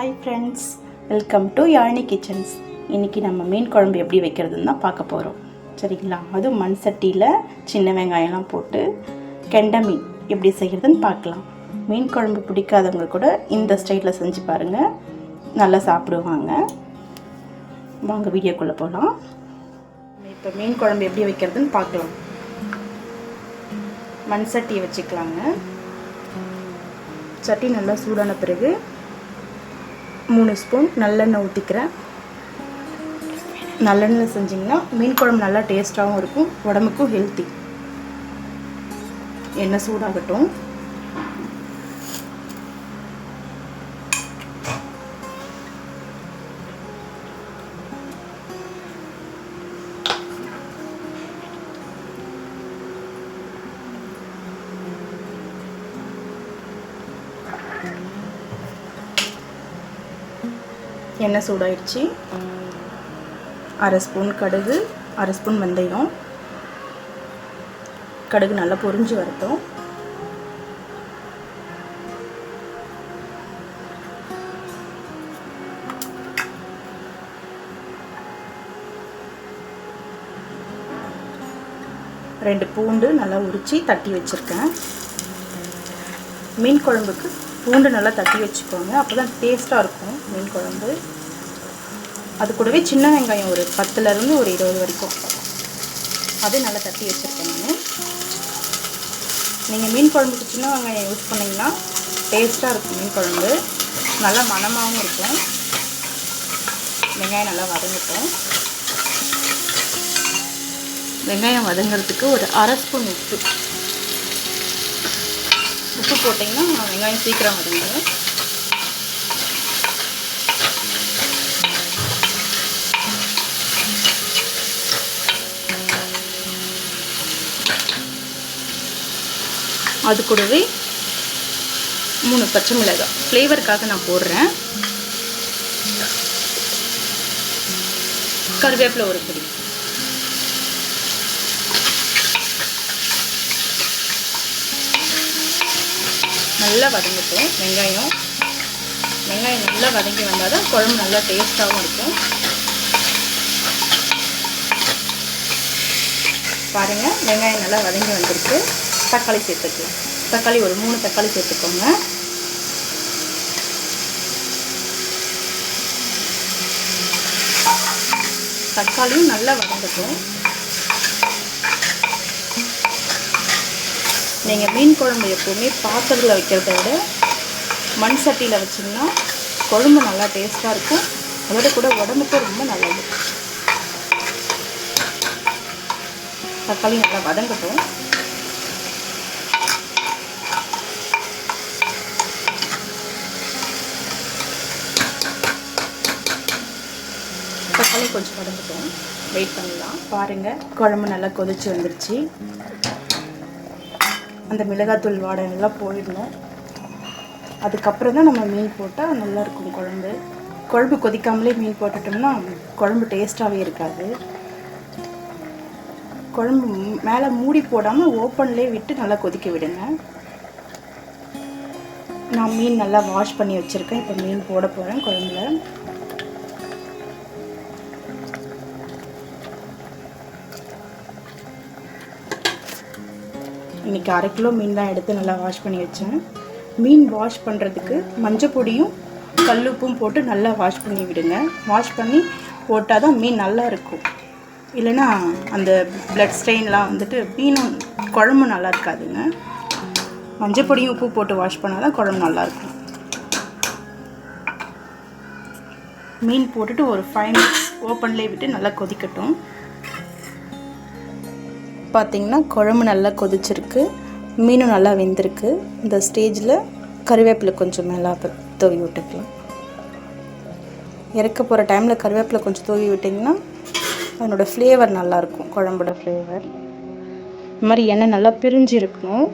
Hi friends, welcome to Yazhini kitchens. இன்றைக்கி நம்ம மீன் குழம்பு எப்படி வைக்கிறதுன்னு தான் பார்க்க போகிறோம். சரிங்களா? அதுவும் மண் சட்டியில் சின்ன வெங்காயம்லாம் போட்டு கெண்டை மீன் எப்படி செய்கிறதுன்னு பார்க்கலாம். மீன் குழம்பு பிடிக்காதவங்க கூட இந்த ஸ்டைலில் செஞ்சு பாருங்கள், நல்லா சாப்பிடுவாங்க. வாங்க வீடியோக்குள்ளே போகலாம். இப்போ மீன் குழம்பு எப்படி வைக்கிறதுன்னு பார்க்கலாம். மண் சட்டியை வச்சுக்கலாங்க. சட்டி நல்லா சூடான பிறகு 3 ஸ்பூன் நல்லெண்ணெய் ஊற்றிக்கிறேன். நல்லெண்ணெய் செஞ்சிங்கன்னா மீன் குழம்பு நல்லா டேஸ்ட்டாகவும் இருக்கும், உடம்புக்கும் ஹெல்த்தி. எண்ணெய் சூடாகட்டும். எண்ணெய் சூடாயிடுச்சு. 1/2 ஸ்பூன் கடுகு, 1/2 ஸ்பூன் வெந்தயம். கடுகு நல்லா பொரிஞ்சு வரட்டும். ரெண்டு பூண்டு நல்லா உரித்து தட்டி வச்சுருக்கேன். மீன் குழம்புக்கு பூண்டு நல்லா தட்டி வச்சுக்கோங்க, அப்போ தான் டேஸ்ட்டாக இருக்கும் மீன் குழம்பு. அது கூடவே சின்ன வெங்காயம் ஒரு 10லேருந்து ஒரு 20 வரைக்கும் அது நல்லா தட்டி வச்சுருக்கேன் நான். நீங்கள் மீன் குழம்புக்கு சின்ன வெங்காயம் யூஸ் பண்ணிங்கன்னா டேஸ்ட்டாக இருக்கும் மீன் குழம்பு, நல்லா மணமாகவும் இருக்கும். வெங்காயம் நல்லா வதங்கட்டும். வெங்காயம் வதங்கிறதுக்கு ஒரு 1/2 ஸ்பூன் உப்பு போட்டிங்கன்னா வெங்காயம் சீக்கிரம் வதங்கிடும். அது கூடவே 3 பச்சை மிளகாய் ஃப்ளேவருக்காக நான் போடுறேன். கருவேப்பிலை ஒரு பொடி. நல்லா வதங்கட்டும் வெங்காயம். வெங்காயம் நல்லா வதங்கி வந்தால் தான் குழம்பு நல்லா டேஸ்ட்டாகவும் இருக்கும். பாருங்கள், வெங்காயம் நல்லா வதங்கி வந்திருக்கு. தக்காளி சேர்த்துக்கலாம். தக்காளி ஒரு 3 தக்காளி சேர்த்துக்கோங்க. தக்காளியும் நல்லா வதங்கட்டும். நீங்கள் மீன் குழம்பு எப்போவுமே பாத்திரத்தில் வைக்கிறத விட மண் சட்டியில் வச்சிங்கன்னா குழம்பு நல்லா டேஸ்ட்டாக இருக்கும். அதோட கூட உடம்புக்கும் ரொம்ப நல்லது. தக்காளி நல்லா வதங்கட்டும். தக்காளி கொஞ்சம் வதங்கட்டும், வெயிட் பண்ணலாம். பாருங்கள், குழம்பு நல்லா கொதிச்சு வந்துருச்சு. அந்த மிளகாத்தூள் வாடை நல்லா போயிடணும். அதுக்கப்புறம் தான் நம்ம மீன் போட்டால் நல்லாயிருக்கும் குழம்பு. குழம்பு கொதிக்காமலே மீன் போட்டுட்டோம்னா குழம்பு டேஸ்ட்டாகவே இருக்காது. குழம்பு மேலே மூடி போடாமல் ஓப்பன்லேயே விட்டு நல்லா கொதிக்க விடுங்க. நான் மீன் நல்லா வாஷ் பண்ணி வச்சுருக்கேன். இப்போ மீன் போட போகிறேன் குழம்புல. இன்றைக்கி 1/2 கிலோ மீன் தான் எடுத்து நல்லா வாஷ் பண்ணி வச்சேன். மீன் வாஷ் பண்ணுறதுக்கு மஞ்சள் பொடியும் கல்லுப்பும் போட்டு நல்லா வாஷ் பண்ணி விடுங்க. வாஷ் பண்ணி போட்டால் தான் மீன் நல்லா இருக்கும். இல்லைன்னா அந்த பிளட் ஸ்டெயின்லாம் வந்துட்டு மீனும் குழம்பு நல்லா இருக்காதுங்க. மஞ்சள் பொடியும் உப்பு போட்டு வாஷ் பண்ணால் தான் குழம்பு நல்லாயிருக்கும். மீன் போட்டுட்டு ஒரு 5 மினிட்ஸ் ஓப்பன்லேயே விட்டு நல்லா கொதிக்கட்டும். பார்த்திங்கன்னா குழம்பு நல்லா கொதிச்சிருக்கு, மீனும் நல்லா வெந்திருக்கு. இந்த ஸ்டேஜில் கருவேப்பிலை கொஞ்சம் மேலே தூவி விட்டுக்கலாம். இறக்க போகிற டைமில் கருவேப்பிலை கொஞ்சம் தூவி விட்டிங்கன்னா அதனோட ஃப்ளேவர் நல்லாயிருக்கும், குழம்போட ஃப்ளேவர். இந்த மாதிரி எண்ணெய் நல்லா பிரிஞ்சு இருக்கணும்.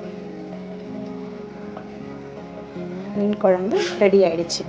மீன் குழம்பு ரெடி ஆயிடுச்சு.